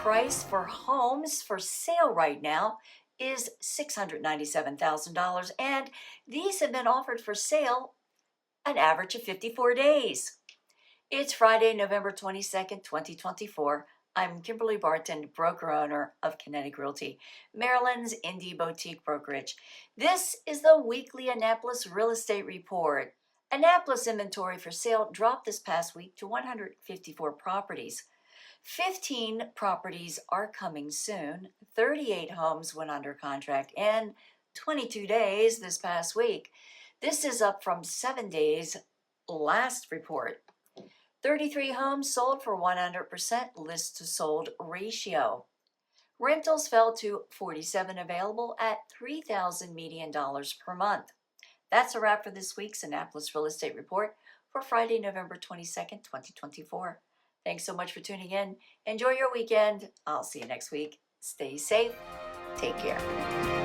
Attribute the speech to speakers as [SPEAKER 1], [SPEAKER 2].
[SPEAKER 1] price for homes for sale right now is $697,000, and these have been offered for sale an average of 54 days. It's Friday, November 22nd, 2024. I'm Kimberly Barton, broker owner of Kinetic Realty, Maryland's indie boutique brokerage. This is the weekly Annapolis Real Estate Report. Annapolis Inventory for sale dropped this past week to 154 properties. 15 properties are coming soon. 38 homes went under contract in 22 days this past week. This is up from 7 days last report. 33 homes sold for 100% list to sold ratio. Rentals fell to 47 available at $3,000 median per month. That's a wrap for this week's Annapolis Real Estate Report for Friday, November 22nd, 2024. Thanks so much for tuning in. Enjoy your weekend. I'll see you next week. Stay safe. Take care.